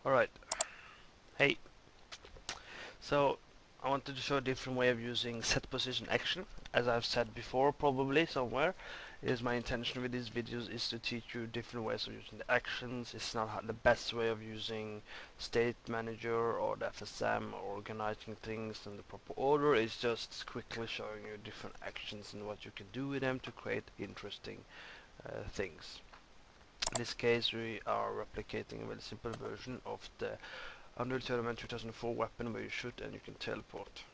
Alright, hey, so I wanted to show a different way of using SetPosition action. As I've said before, probably somewhere, it is my intention with these videos is to teach you different ways of using the actions. It's not the best way of using State Manager or the FSM or organizing things in the proper order. It's just quickly showing you different actions and what you can do with them to create interesting things. In this case, we are replicating a very simple version of the Unreal Tournament 2004 weapon where you shoot and you can teleport.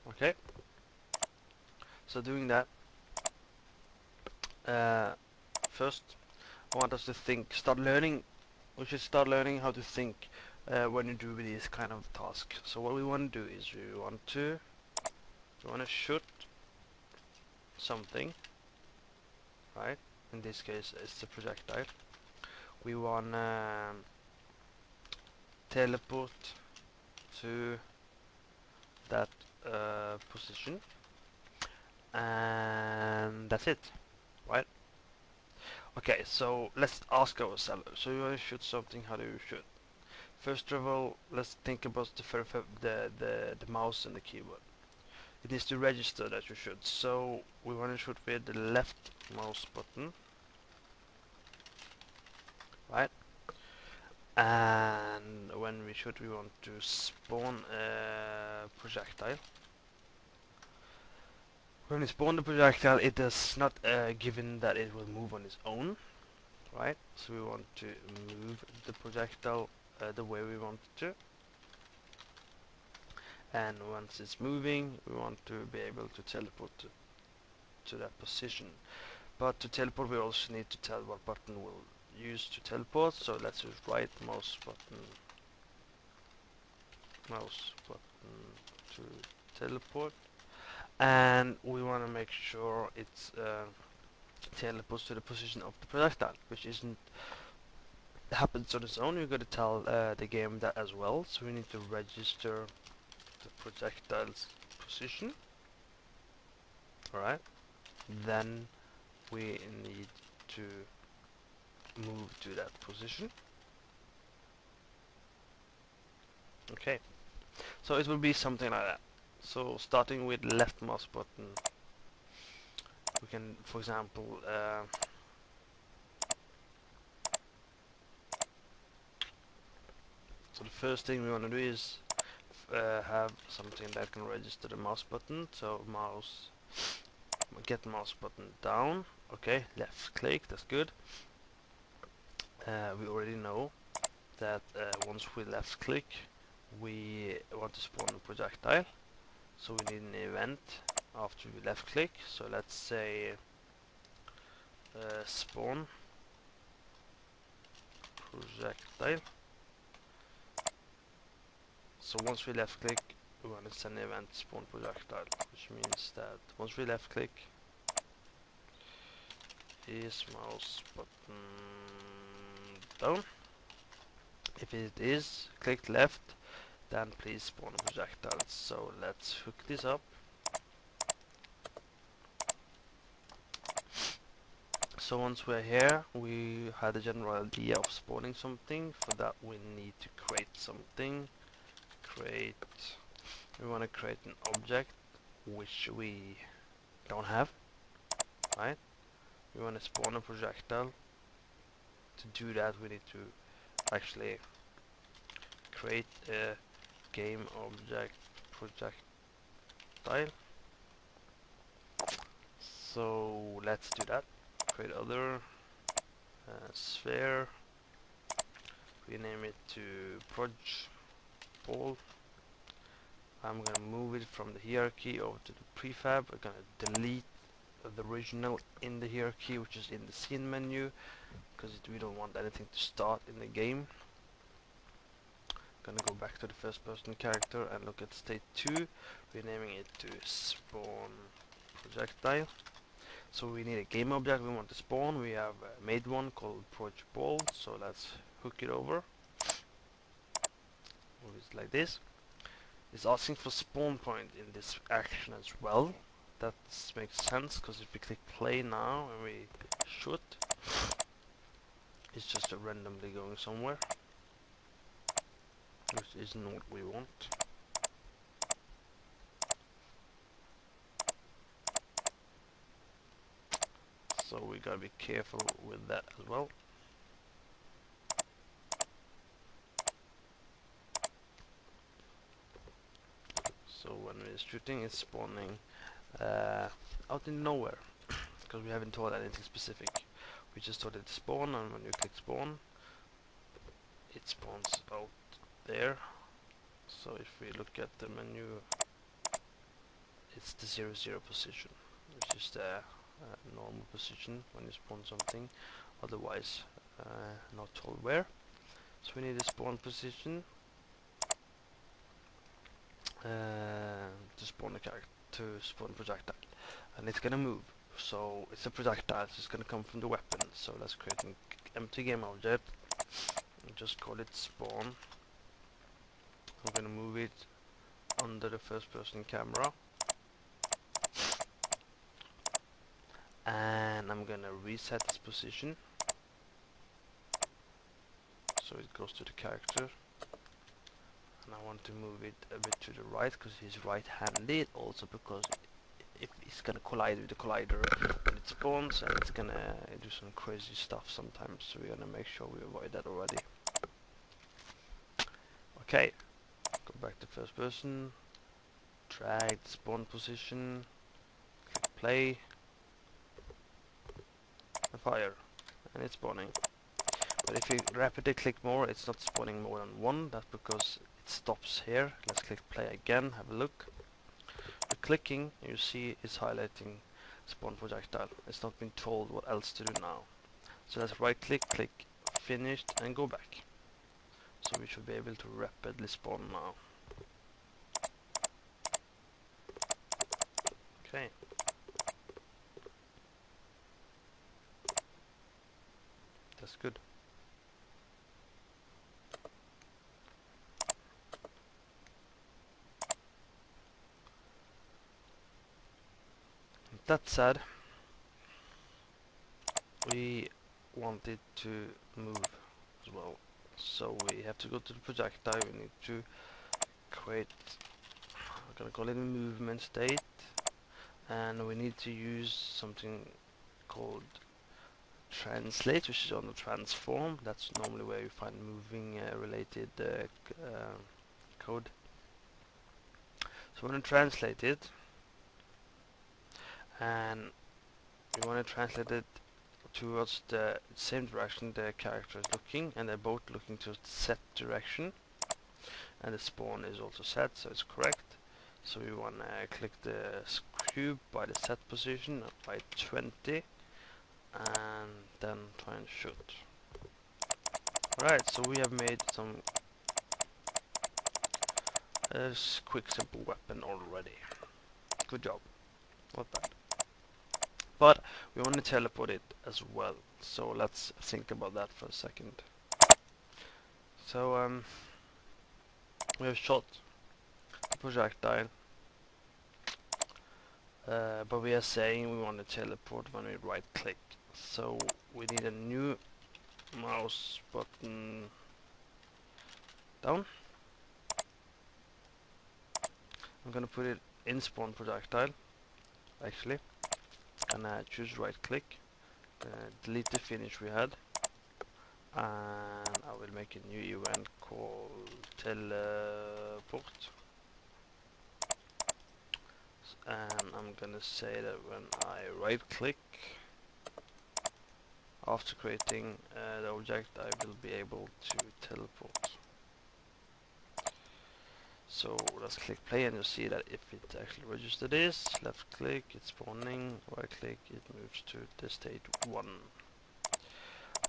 Okay, so doing that, first I want us to think, we should start learning how to think when you do these kind of tasks. So what we want to do is we want to shoot something, right? In this case it's a projectile. We want to teleport to that position, and that's it, right? Okay, so let's ask ourselves, so you want to shoot something, how do you shoot? First of all, let's think about the mouse and the keyboard. It needs to register that you shoot, so we want to shoot with the left mouse button, right? And when we shoot, we want to spawn a projectile. When we spawn the projectile, it is not given that it will move on its own, right? So we want to move the projectile the way we want it to. And once it's moving, we want to be able to teleport to that position. But to teleport, we also need to tell what button we'll use to teleport. So let's use right mouse button to teleport. And we want to make sure it's teleports to the position of the projectile, which isn't happens on its own. You've got to tell the game that as well. So we need to register the projectile's position. Alright. Then we need to move to that position. Okay. So it will be something like that. So starting with left mouse button, we can, for example, so the first thing we want to do is have something that can register the mouse button. So get mouse button down. Okay, left click, that's good. We already know that once we left click, we want to spawn a projectile. So we need an event after we left click. So let's say spawn projectile. So once we left click, we want to send an event spawn projectile, which means that once we left click, is mouse button down. If it is clicked left, then please spawn a projectile. So let's hook this up. So once we're here, we had a general idea of spawning something. For that we need to create something. We want to create an object which we don't have, right? We want to spawn a projectile. To do that we need to actually create a game object projectile. So let's do that. Create other sphere. Rename it to Projectile. I'm gonna move it from the hierarchy over to the prefab. I'm gonna delete the original in the hierarchy, which is in the scene menu, because we don't want anything to start in the game. Gonna go back to the first person character and look at state 2, renaming it to spawn projectile. So we need a game object we want to spawn. We have made one called Projectile, so let's hook it over. Move it like this. It's asking for spawn point in this action as well. That makes sense, because if we click play now and we shoot. It's just randomly going somewhere, which isn't what we want. So we gotta be careful with that as well. So when we're shooting, it's spawning out in nowhere, because we haven't told anything specific. We just told it to spawn, and when you click spawn, it spawns out there. So if we look at the menu, it's the 0, 0 position, which is the normal position when you spawn something, otherwise not told where. So we need a spawn position to spawn the character, to spawn projectile, and it's gonna move. So it's a projectile, so it's gonna come from the weapon. So let's create an empty game object and just call it spawn. I'm gonna move it under the first person camera, and I'm gonna reset its position so it goes to the character. And I want to move it a bit to the right because he's right-handed, also because if it's gonna collide with the collider when it spawns, and it's gonna do some crazy stuff sometimes, so we're gonna make sure we avoid that already. Okay, go back to first person, drag the spawn position, click play, and fire, and it's spawning. But if you rapidly click more, it's not spawning more than one. That's because it stops here. Let's click play again, have a look. The clicking, you see, is highlighting spawn projectile. It's not been told what else to do now. So let's right click, click finished, and go back. So we should be able to rapidly spawn now. Okay. That's good. That said, we want it to move as well. So we have to go to the projectile. We need to create, I'm gonna call it a movement state, and we need to use something called translate, which is on the transform. That's normally where you find moving related code. So we're going to translate it, and we want to translate it towards the same direction the character is looking, and they're both looking to the set direction, and the spawn is also set, so it's correct. So we want to click the cube by the set position by 20, and then try and shoot. Alright, so we have made some quick simple weapon already. Good job, not bad. But we want to teleport it as well, so let's think about that for a second. So we have shot the projectile, but we are saying we want to teleport when we right click. So we need a new mouse button down. I'm gonna put it in spawn projectile, actually, and choose right click, delete the finish we had, and I will make a new event called teleport, and I'm gonna say that when I right click after creating the object, I will be able to teleport. So let's click play, and you'll see that if it actually registered this, left click, it's spawning, right click, it moves to the state 1.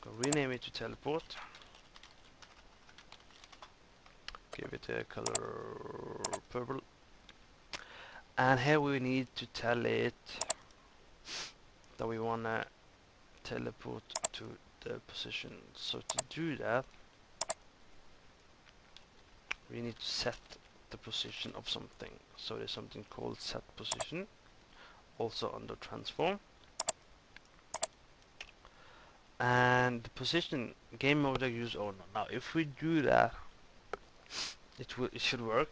I'll rename it to teleport. Give it a color purple. And here we need to tell it that we wanna teleport to the position. So to do that, we need to set the position of something. So there's something called SetPosition, also under transform. and the position game object use owner. Now if we do that, it should work,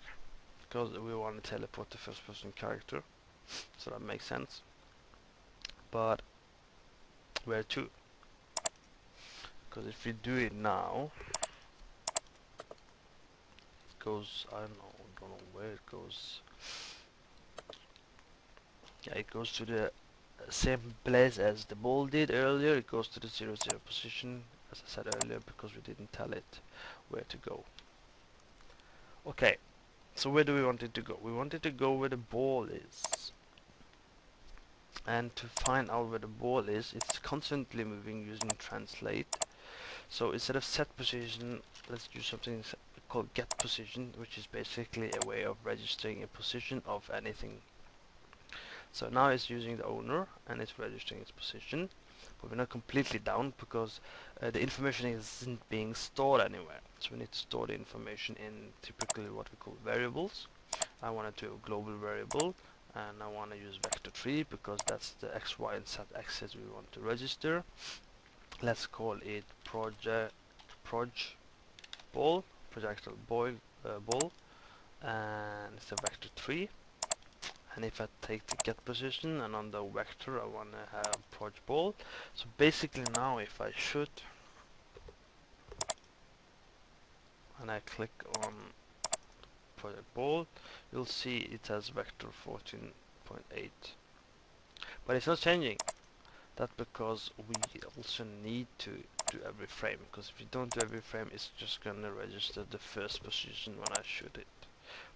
because we want to teleport the first person character, so that makes sense. But where to? Because if we do it now, it goes, I don't know where it goes. Yeah, it goes to the same place as the ball did earlier. It goes to the 0, 0 position, as I said earlier, because we didn't tell it where to go. Okay, so where do we want it to go? We want it to go where the ball is. And to find out where the ball is, it's constantly moving using translate. So instead of set position, let's do something called get position, which is basically a way of registering a position of anything. So now it's using the owner and it's registering its position, but we're not completely down because the information isn't being stored anywhere. So we need to store the information in typically what we call variables. I want to do a global variable, and I want to use vector3 because that's the x, y, and z axis we want to register. Let's call it projectile ball, and it's a vector3. And if I take the get position and on the vector I want to have project ball. So basically now if I shoot and I click on project ball, you'll see it has vector 14.8. But it's not changing. That's because we also need to do every frame, because if you don't do every frame, it's just gonna register the first position when I shoot it.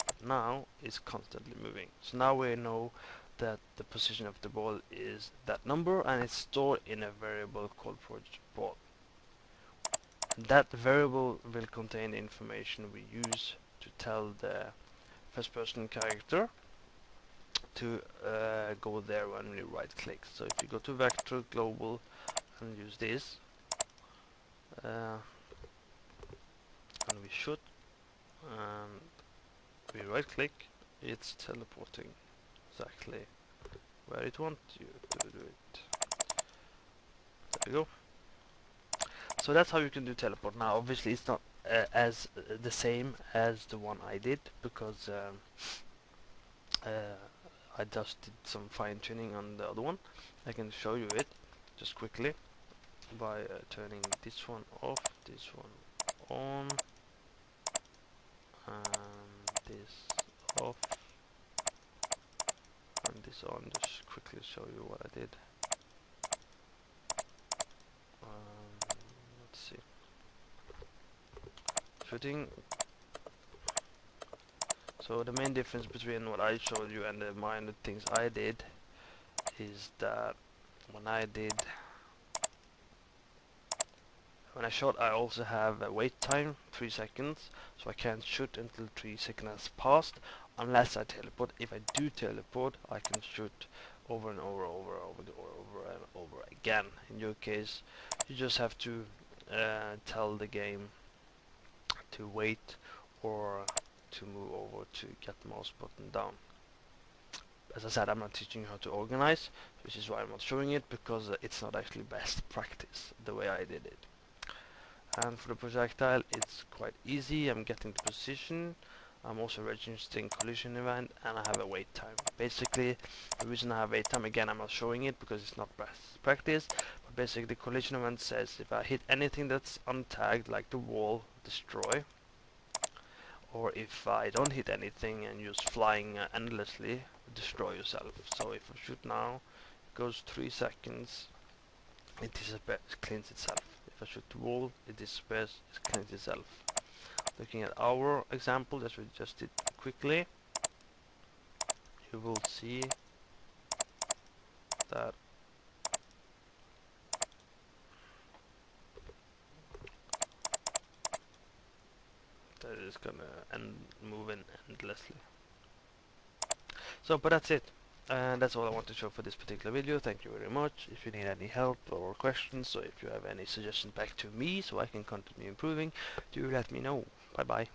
But now it's constantly moving. So now we know that the position of the ball is that number, and it's stored in a variable called project ball. And that variable will contain the information we use to tell the first person character to go there when we right click. So if you go to vector global and use this, and we shoot and we right click, it's teleporting exactly where it wants you to do it. There we go. So that's how you can do teleport. Now obviously it's not as the same as the one I did, because I just did some fine tuning on the other one. I can show you it just quickly by turning this one off, this one on, and this off, and this on. Just quickly show you what I did. Let's see. Shooting. So the main difference between what I showed you and the minor things I did is that when I shot, I also have a wait time 3 seconds, so I can't shoot until 3 seconds has passed unless I teleport. If I do teleport, I can shoot over and over and over again. In your case, you just have to tell the game to wait or to move over to get the mouse button down. As I said, I'm not teaching you how to organize, which is why I'm not showing it, because it's not actually best practice the way I did it. And for the projectile, it's quite easy. I'm getting the position, I'm also registering collision event, and I have a wait time. Basically, the reason I have wait time, again, I'm not showing it because it's not best practice, but basically the collision event says if I hit anything that's untagged, like the wall, destroy, or if I don't hit anything and just flying endlessly, destroy yourself. So if I shoot now, it goes 3 seconds, it disappears, cleans itself. If I shoot the wall, it disappears, it cleans itself. Looking at our example that we just did quickly, you will see that that is gonna move in endlessly. So, but that's it. And that's all I want to show for this particular video. Thank you very much. If you need any help or questions, or if you have any suggestions back to me so I can continue improving, do let me know. Bye bye.